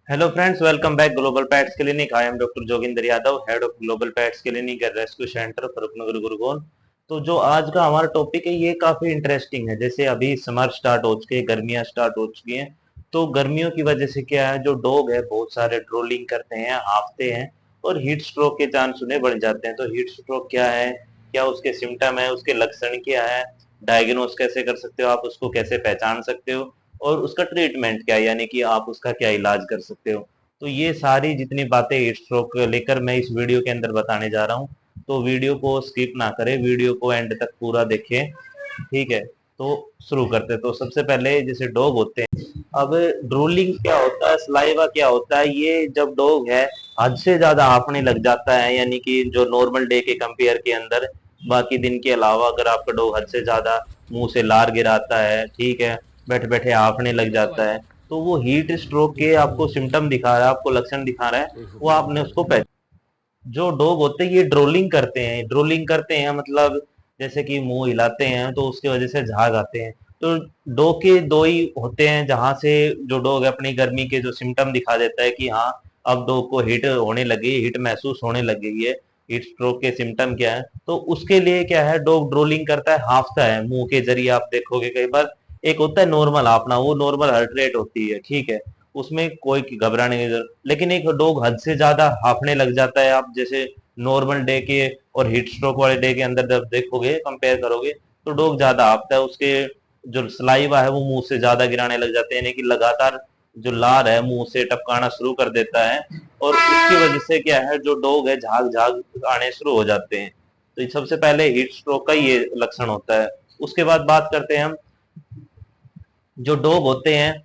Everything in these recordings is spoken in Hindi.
Hello friends, welcome back global pets clinic. I am doctor Joginder Yadav, head of global pets clinic and rescue centre, Farrukhnagar, Gurugram. तो जो आज का हमारा टॉपिक है ये काफी इंटरेस्टिंग है। जैसे अभी समर स्टार्ट हो चुके हैं, गर्मियां स्टार्ट हो चुकी हैं। तो गर्मियों की वजह से क्या है, जो डॉग है बहुत सारे ड्रोलिंग करते हैं, हांफते हैं और हीट स्ट्रोक के चांस उन्हें बढ़ जाते हैं। तो हीट स्ट्रोक क्या है, क्या उसके सिम्टम है, उसके लक्षण क्या है, डायग्नोस कैसे कर सकते हो आप, उसको कैसे पहचान सकते हो और उसका ट्रीटमेंट क्या है, यानी कि आप उसका क्या इलाज कर सकते हो। तो ये सारी जितनी बातें हीट स्ट्रोक लेकर मैं इस वीडियो के अंदर बताने जा रहा हूँ। तो वीडियो को स्किप ना करें, वीडियो को एंड तक पूरा देखें। ठीक है, तो शुरू करते हैं। तो सबसे पहले जैसे डॉग होते हैं, अब ड्रूलिंग क्या होता है, सलाइवा क्या होता है, ये जब डॉग है हद से ज्यादा हांफने लग जाता है, यानी कि जो नॉर्मल डे के कंपेयर के अंदर बाकी दिन के अलावा अगर आपका डॉग हद से ज्यादा मुंह से लार गिराता है, ठीक है, बैठे बैठे हांफने लग जाता है, तो वो हीट स्ट्रोक के आपको सिम्टम दिखा रहा है, आपको लक्षण दिखा रहा है। वो आपने उसको जो डॉग होते हैं ये ड्रोलिंग करते हैं, ड्रोलिंग करते हैं मतलब जैसे कि मुंह हिलाते हैं तो उसकी वजह से झाग आते हैं। तो डॉग के दो ही होते हैं जहां से जो डॉग अपनी गर्मी के जो सिम्टम दिखा देता है कि हाँ अब डॉग को हीट होने लगी, हीट महसूस होने लग गई है। हीट स्ट्रोक के सिम्टम क्या है, तो उसके लिए क्या है, डॉग ड्रोलिंग करता है, हांफता है मुंह के जरिए। आप देखोगे कई बार एक होता है नॉर्मल हांफना, वो नॉर्मल हार्ट रेट होती है, ठीक है, उसमें कोई घबराने की जरूरत। लेकिन एक डॉग हद से ज्यादा हांफने लग जाता है, आप जैसे नॉर्मल डे के और हीट स्ट्रोक वाले डे के अंदर जब देखोगे, कंपेयर करोगे, तो डॉग ज्यादा हांफता है, उसके जो सलाइवा है वो मुंह से ज्यादा गिराने लग जाते हैं, यानी कि लगातार जो लार है मुंह से टपकाना शुरू कर देता है। और उसकी वजह से क्या है, जो डॉग है झाग झाग आने शुरू हो जाते हैं। तो सबसे पहले हीट स्ट्रोक का ये लक्षण होता है। उसके बाद बात करते हैं हम, जो डॉग होते हैं,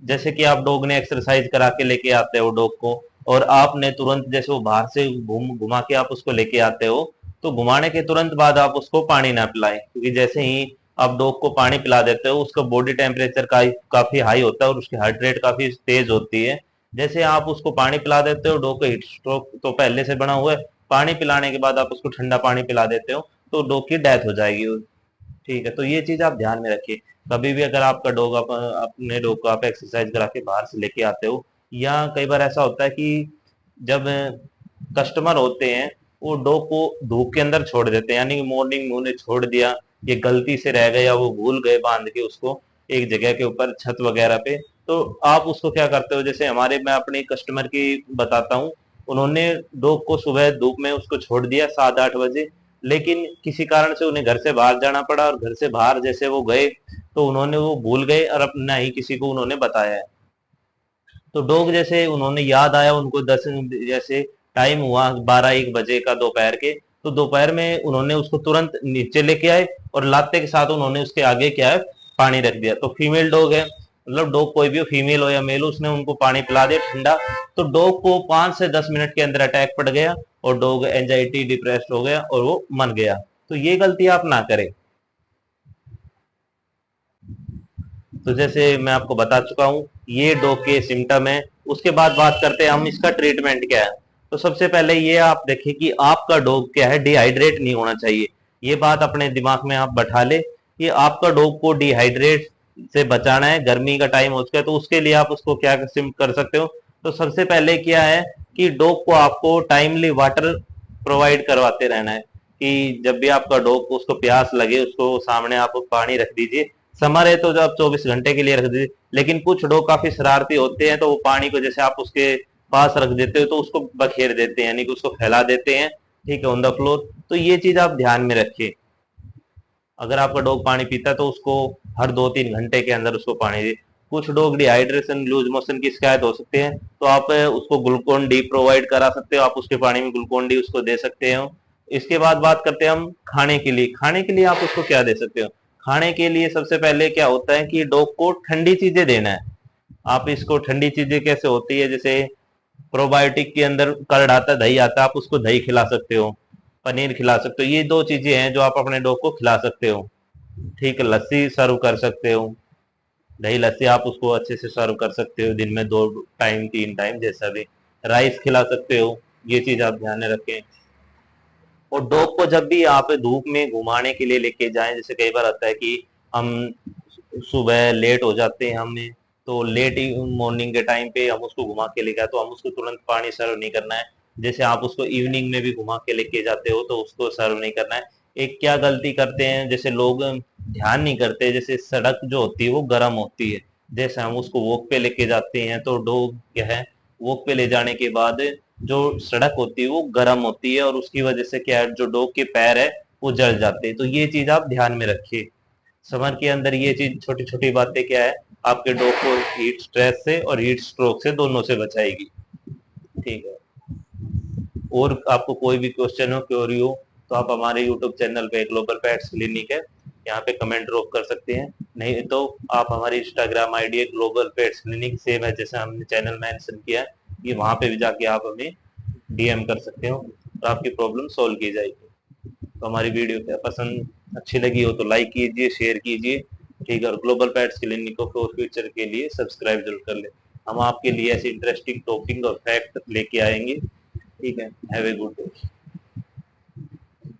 जैसे कि आप डॉग ने एक्सरसाइज करा के लेके आते हो डॉग को, और आपने तुरंत जैसे वो बाहर से घुमा के आप उसको लेके आते हो, तो घुमाने के तुरंत बाद आप उसको पानी ना पिलाएं, क्योंकि जैसे ही आप डॉग को पानी पिला देते हो उसका बॉडी टेम्परेचर काफी हाई होता है और उसकी हार्ट रेट काफी तेज होती है। जैसे आप उसको पानी पिला देते हो, डॉग को हीट स्ट्रोक तो पहले से बना हुआ है, पानी पिलाने के बाद आप उसको ठंडा पानी पिला देते हो तो डॉग की डेथ हो जाएगी। ठीक है, तो ये चीज आप ध्यान में रखिए। कभी भी अगर आपका डॉग अपने डॉग को आप एक्सरसाइज करा के बाहर से लेके आते हो, या कई बार ऐसा होता है कि जब कस्टमर होते हैं वो डॉग को धूप के अंदर छोड़ देते हैं, यानी कि मॉर्निंग में उन्हें छोड़ दिया, ये गलती से रह गए या वो भूल गए बांध के उसको एक जगह के ऊपर छत वगैरह पे, तो आप उसको क्या करते हो, जैसे हमारे, मैं अपने कस्टमर की बताता हूँ, उन्होंने डॉग को सुबह धूप में उसको छोड़ दिया 7-8 बजे, लेकिन किसी कारण से उन्हें घर से बाहर जाना पड़ा और घर से बाहर जैसे वो गए तो उन्होंने वो भूल गए और अपना ही किसी को उन्होंने बताया है। तो डॉग जैसे उन्होंने याद आया उनको 10 जैसे टाइम हुआ 12-1 बजे का दोपहर के, तो दोपहर में उन्होंने उसको तुरंत नीचे लेके आए और लाते के साथ उन्होंने उसके आगे क्या है, पानी रख दिया। तो फीमेल डॉग है, मतलब डॉग कोई भी हो, फीमेल हो या मेल हो, उसने उनको पानी पिला दिया ठंडा। तो डॉग को 5 से 10 मिनट के अंदर अटैक पड़ गया और डॉग एंजाइटी डिप्रेस्ड हो गया और वो मर गया। तो ये गलती आप ना करें। तो जैसे मैं आपको बता चुका हूँ ये डॉग के सिम्टम है। उसके बाद बात करते हैं हम इसका ट्रीटमेंट क्या है। तो सबसे पहले ये आप देखिए कि आपका डॉग क्या है, डिहाइड्रेट नहीं होना चाहिए। ये बात अपने दिमाग में आप बैठा ले कि आपका डॉग को डिहाइड्रेट से बचाना है, गर्मी का टाइम हो चुका है, तो उसके लिए आप उसको क्या कर सकते हो। तो सबसे पहले क्या है कि डॉग को आपको टाइमली वाटर प्रोवाइड करवाते रहना है, कि जब भी आपका डॉग को उसको प्यास लगे उसको सामने आप पानी रख दीजिए। समर है तो जो आप 24 घंटे के लिए रख दीजिए, लेकिन कुछ डॉग काफी शरारती होते हैं तो वो पानी को जैसे आप उसके पास रख देते हो तो उसको बखेर देते हैं, यानी कि उसको फैला देते हैं, ठीक है, ऑन द फ्लोर। तो ये चीज आप ध्यान में रखिए। अगर आपका डॉग पानी पीता है तो उसको हर 2-3 घंटे के अंदर उसको पानी दे। कुछ डॉग डिहाइड्रेशन, लूज मोशन की शिकायत हो सकती है, तो आप उसको ग्लूकोन डी प्रोवाइड करा सकते हो, आप उसके पानी में ग्लूकोन डी उसको दे सकते हो। इसके बाद बात करते हैं हम खाने के लिए। खाने के लिए आप उसको क्या दे सकते हो। खाने के लिए सबसे पहले क्या होता है कि डॉग को ठंडी चीजें देना है। आप इसको ठंडी चीजें कैसे होती है, जैसे प्रोबायोटिक के अंदर कर्ड आता है, दही आता है, आप उसको दही खिला सकते हो, पनीर खिला सकते हो। ये दो चीजें हैं जो आप अपने डॉग को खिला सकते हो। ठीक है, लस्सी सर्व कर सकते हो, दही लस्सी आप उसको अच्छे से सर्व कर सकते हो, दिन में 2 टाइम 3 टाइम जैसा भी। राइस खिला सकते हो। ये चीज आप ध्यान में रखें। और डॉग को जब भी आप धूप में घुमाने के लिए लेके जाएं, जैसे कई बार आता है कि हम सुबह लेट हो जाते हैं हमें, तो लेट मॉर्निंग के टाइम पे हम उसको घुमा के लेके आए तो हम उसको तुरंत पानी सर्व नहीं करना है। जैसे आप उसको इवनिंग में भी घुमा के लेके जाते हो तो उसको सर्व नहीं करना है। एक क्या गलती करते हैं, जैसे लोग ध्यान नहीं करते, जैसे सड़क जो होती है वो गर्म होती है, जैसे हम उसको वॉक पे लेके जाते हैं तो डॉग क्या है, वॉक पे ले जाने के बाद जो सड़क होती है वो गर्म होती है और उसकी वजह से क्या है, जो डॉग के पैर है वो जल जाते हैं। तो ये चीज आप ध्यान में रखिए। समर के अंदर ये चीज छोटी छोटी बातें क्या है, आपके डॉग को हीट स्ट्रेस से और हीट स्ट्रोक से दोनों से बचाएगी। ठीक है। और आपको कोई भी क्वेश्चन हो, क्वेरी हो, तो आप हमारे यूट्यूब चैनल पे ग्लोबल पेट्स क्लिनिक है, यहाँ पे कमेंट ड्रॉप कर सकते हैं। नहीं तो आप हमारी इंस्टाग्राम आईडी है ग्लोबल पेट्स क्लिनिक, सेम है जैसे हमने चैनल मेंशन किया है, ये वहां पे भी जाके आप हमें डीएम कर सकते हो और आपकी प्रॉब्लम सॉल्व की जाएगी। तो हमारी वीडियो क्या पसंद अच्छी लगी हो तो लाइक कीजिए, शेयर कीजिए। ठीक है। और ग्लोबल पेट्स क्लिनिक को फॉर फ्यूचर के लिए सब्सक्राइब जरूर कर ले। हम आपके लिए ऐसे इंटरेस्टिंग टॉपिक और फैक्ट लेके आएंगे। ठीक है। Have a good day.